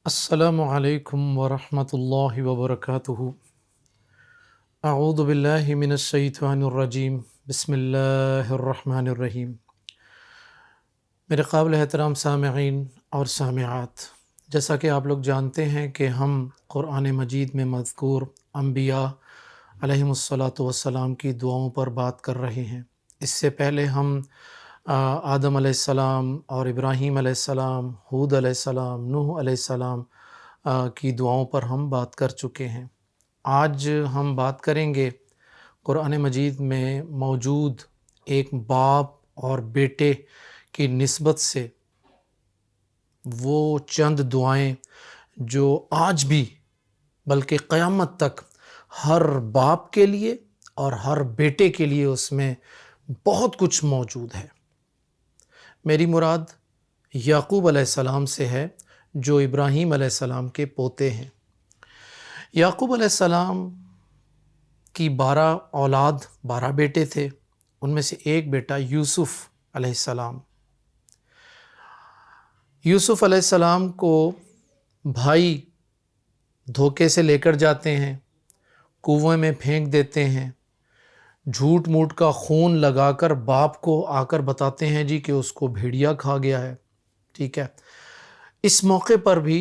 السلام علیکم ورحمۃ اللہ وبرکاتہ۔ اعوذ باللہ من الشیطان الرجیم، بسم اللہ الرحمن الرحیم۔ میرے قابل احترام سامعین اور سامعات، جیسا کہ آپ لوگ جانتے ہیں کہ ہم قرآن مجید میں مذکور انبیاء علیہم الصلاۃ والسلام کی دعاؤں پر بات کر رہے ہیں۔ اس سے پہلے ہم آدم علیہ السلام اور ابراہیم علیہ السلام، ہود علیہ السلام، نوح علیہ السلام کی دعاؤں پر ہم بات کر چکے ہیں۔ آج ہم بات کریں گے قرآن مجید میں موجود ایک باپ اور بیٹے کی نسبت سے وہ چند دعائیں جو آج بھی بلکہ قیامت تک ہر باپ کے لیے اور ہر بیٹے کے لیے اس میں بہت کچھ موجود ہے۔ میری مراد یعقوب علیہ السلام سے ہے، جو ابراہیم علیہ السلام کے پوتے ہیں۔ یعقوب علیہ السلام کی 12 اولاد، 12 بیٹے تھے۔ ان میں سے ایک بیٹا یوسف علیہ السلام۔ یوسف علیہ السلام کو بھائی دھوکے سے لے کر جاتے ہیں، کنویں میں پھینک دیتے ہیں، جھوٹ موٹ کا خون لگا کر باپ کو آ کر بتاتے ہیں جی کہ اس کو بھیڑیا کھا گیا ہے، ٹھیک ہے۔ اس موقع پر بھی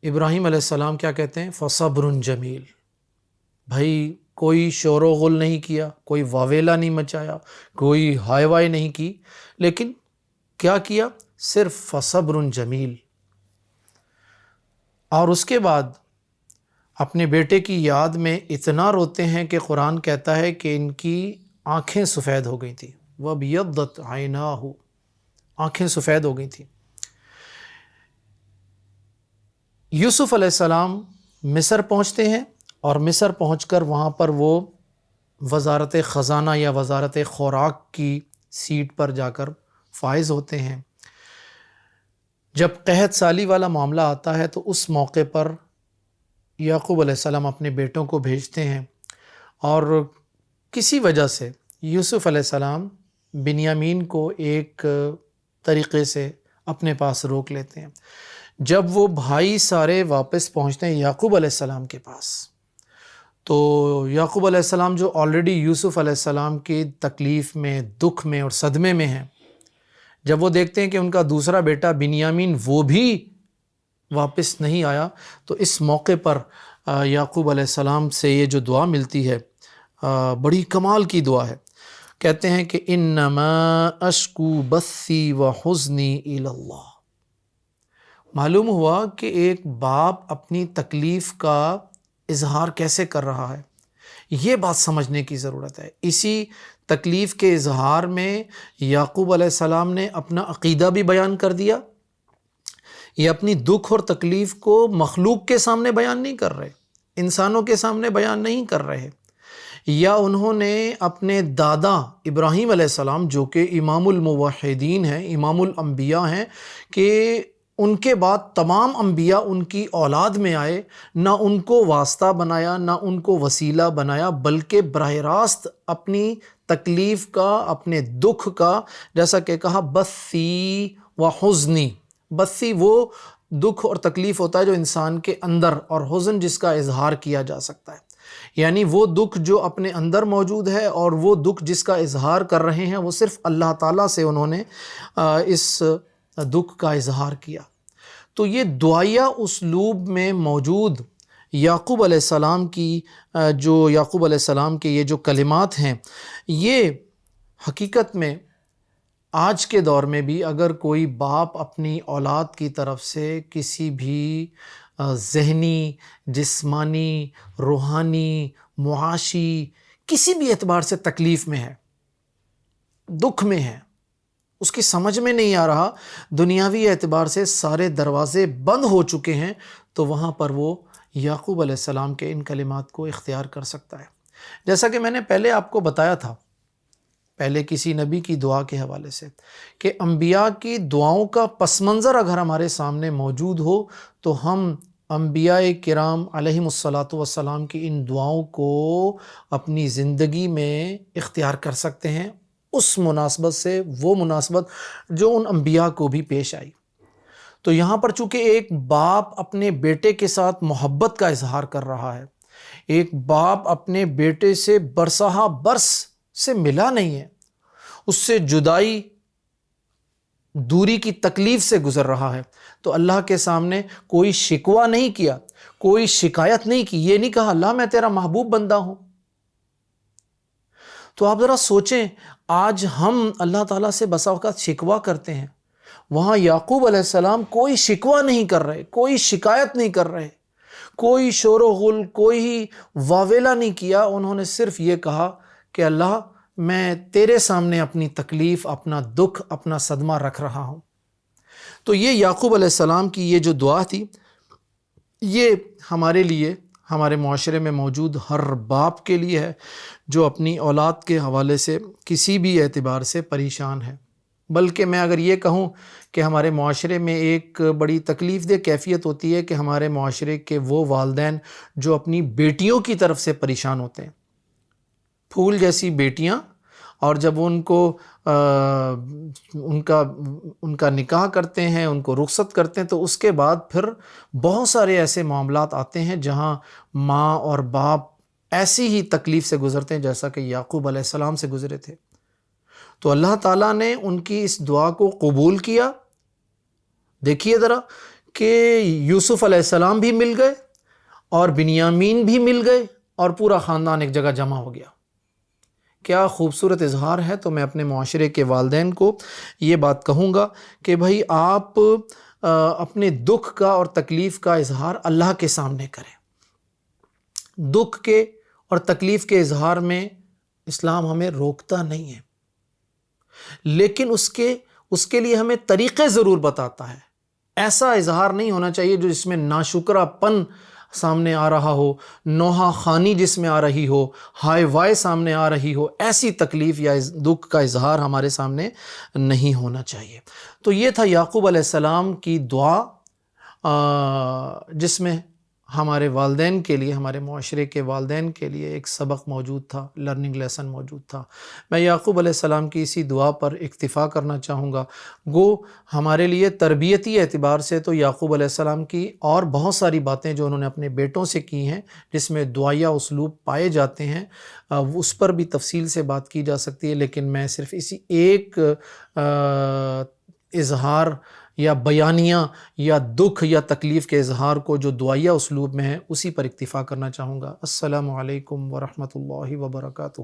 ابراہیم علیہ السلام کیا کہتے ہیں؟ فصبر جمیل۔ بھائی کوئی شور و غل نہیں کیا، کوئی واویلا نہیں مچایا، کوئی ہائے وائے نہیں کی، لیکن کیا کیا؟ صرف فصبر جمیل۔ اور اس کے بعد اپنے بیٹے کی یاد میں اتنا روتے ہیں کہ قرآن کہتا ہے کہ ان کی آنکھیں سفید ہو گئی تھیں، وَابْيَضَّتْ عَيْنَاهُ، آنکھیں سفید ہو گئی تھیں۔ یوسف علیہ السلام مصر پہنچتے ہیں، اور مصر پہنچ کر وہاں پر وہ وزارت خزانہ یا وزارت خوراک کی سیٹ پر جا کر فائز ہوتے ہیں۔ جب قحط سالی والا معاملہ آتا ہے تو اس موقع پر یعقوب علیہ السلام اپنے بیٹوں کو بھیجتے ہیں، اور کسی وجہ سے یوسف علیہ السلام بنیامین کو ایک طریقے سے اپنے پاس روک لیتے ہیں۔ جب وہ بھائی سارے واپس پہنچتے ہیں یعقوب علیہ السلام کے پاس، تو یعقوب علیہ السلام جو آلریڈی یوسف علیہ السلام کی تکلیف میں، دکھ میں اور صدمے میں ہیں، جب وہ دیکھتے ہیں کہ ان کا دوسرا بیٹا بنیامین وہ بھی واپس نہیں آیا، تو اس موقع پر یعقوب علیہ السلام سے یہ جو دعا ملتی ہے، بڑی کمال کی دعا ہے۔ کہتے ہیں کہ انما اشکو بثی وحزنی الی اللہ۔ معلوم ہوا کہ ایک باپ اپنی تکلیف کا اظہار کیسے کر رہا ہے، یہ بات سمجھنے کی ضرورت ہے۔ اسی تکلیف کے اظہار میں یعقوب علیہ السلام نے اپنا عقیدہ بھی بیان کر دیا۔ یہ اپنی دکھ اور تکلیف کو مخلوق کے سامنے بیان نہیں کر رہے، انسانوں کے سامنے بیان نہیں کر رہے۔ یا انہوں نے اپنے دادا ابراہیم علیہ السلام، جو کہ امام الموحدین ہیں، امام الانبیاء ہیں، کہ ان کے بعد تمام انبیاء ان کی اولاد میں آئے، نہ ان کو واسطہ بنایا، نہ ان کو وسیلہ بنایا، بلکہ براہ راست اپنی تکلیف کا، اپنے دکھ کا، جیسا کہ کہا بثی و حزنی۔ بثی وہ دکھ اور تکلیف ہوتا ہے جو انسان کے اندر، اور حزن جس کا اظہار کیا جا سکتا ہے، یعنی وہ دکھ جو اپنے اندر موجود ہے، اور وہ دکھ جس کا اظہار کر رہے ہیں وہ صرف اللہ تعالیٰ سے انہوں نے اس دکھ کا اظہار کیا۔ تو یہ دعائیہ اسلوب میں موجود یعقوب علیہ السلام کی یعقوب علیہ السلام کے یہ جو کلمات ہیں، یہ حقیقت میں آج کے دور میں بھی اگر کوئی باپ اپنی اولاد کی طرف سے کسی بھی ذہنی، جسمانی، روحانی، معاشی، کسی بھی اعتبار سے تکلیف میں ہے، دکھ میں ہے، اس کی سمجھ میں نہیں آ رہا، دنیاوی اعتبار سے سارے دروازے بند ہو چکے ہیں، تو وہاں پر وہ یعقوب علیہ السلام کے ان کلمات کو اختیار کر سکتا ہے۔ جیسا کہ میں نے پہلے آپ کو بتایا تھا، پہلے کسی نبی کی دعا کے حوالے سے، کہ انبیاء کی دعاؤں کا پس منظر اگر ہمارے سامنے موجود ہو تو ہم انبیاء کرام علیہم الصلاۃ والسلام کی ان دعاؤں کو اپنی زندگی میں اختیار کر سکتے ہیں، اس مناسبت سے، وہ مناسبت جو ان انبیاء کو بھی پیش آئی۔ تو یہاں پر چونکہ ایک باپ اپنے بیٹے کے ساتھ محبت کا اظہار کر رہا ہے، ایک باپ اپنے بیٹے سے برسہ برس سے ملا نہیں ہے، اس سے جدائی، دوری کی تکلیف سے گزر رہا ہے، تو اللہ کے سامنے کوئی شکوہ نہیں کیا، کوئی شکایت نہیں کی، یہ نہیں کہا اللہ میں تیرا محبوب بندہ ہوں۔ تو آپ ذرا سوچیں، آج ہم اللہ تعالیٰ سے بسا اوقات شکوہ کرتے ہیں، وہاں یعقوب علیہ السلام کوئی شکوہ نہیں کر رہے، کوئی شکایت نہیں کر رہے، کوئی شور و غل، کوئی واویلا نہیں کیا، انہوں نے صرف یہ کہا کہ اللہ میں تیرے سامنے اپنی تکلیف، اپنا دکھ، اپنا صدمہ رکھ رہا ہوں۔ تو یہ یعقوب علیہ السلام کی یہ جو دعا تھی، یہ ہمارے لیے، ہمارے معاشرے میں موجود ہر باپ کے لیے ہے جو اپنی اولاد کے حوالے سے کسی بھی اعتبار سے پریشان ہے۔ بلکہ میں اگر یہ کہوں کہ ہمارے معاشرے میں ایک بڑی تکلیف دہ کیفیت ہوتی ہے کہ ہمارے معاشرے کے وہ والدین جو اپنی بیٹیوں کی طرف سے پریشان ہوتے ہیں، پھول جیسی بیٹیاں، اور جب ان کو ان کا نکاح کرتے ہیں، ان کو رخصت کرتے ہیں، تو اس کے بعد پھر بہت سارے ایسے معاملات آتے ہیں جہاں ماں اور باپ ایسی ہی تکلیف سے گزرتے ہیں جیسا کہ یعقوب علیہ السلام سے گزرے تھے۔ تو اللہ تعالیٰ نے ان کی اس دعا کو قبول کیا۔ دیکھیے ذرا کہ یوسف علیہ السلام بھی مل گئے اور بنیامین بھی مل گئے اور پورا خاندان ایک جگہ جمع ہو گیا۔ کیا خوبصورت اظہار ہے۔ تو میں اپنے معاشرے کے والدین کو یہ بات کہوں گا کہ بھائی آپ اپنے دکھ کا اور تکلیف کا اظہار اللہ کے سامنے کریں۔ دکھ کے اور تکلیف کے اظہار میں اسلام ہمیں روکتا نہیں ہے، لیکن اس کے لیے ہمیں طریقے ضرور بتاتا ہے۔ ایسا اظہار نہیں ہونا چاہیے جو جس میں ناشکرہ پن سامنے آ رہا ہو، نوحہ خانی جس میں آ رہی ہو، ہائے وائے سامنے آ رہی ہو، ایسی تکلیف یا دکھ کا اظہار ہمارے سامنے نہیں ہونا چاہیے۔ تو یہ تھا یعقوب علیہ السلام کی دعا، جس میں ہمارے والدین کے لیے، ہمارے معاشرے کے والدین کے لیے ایک سبق موجود تھا، لرننگ لیسن موجود تھا۔ میں یعقوب علیہ السلام کی اسی دعا پر اکتفا کرنا چاہوں گا۔ گو ہمارے لیے تربیتی اعتبار سے تو یعقوب علیہ السلام کی اور بہت ساری باتیں جو انہوں نے اپنے بیٹوں سے کی ہیں، جس میں دعائیہ اسلوب پائے جاتے ہیں، اس پر بھی تفصیل سے بات کی جا سکتی ہے، لیکن میں صرف اسی ایک اظہار یا بیانیہ یا دکھ یا تکلیف کے اظہار کو جو دعائیہ اسلوب میں ہے اسی پر اکتفا کرنا چاہوں گا۔ السلام علیکم ورحمۃ اللہ وبرکاتہ۔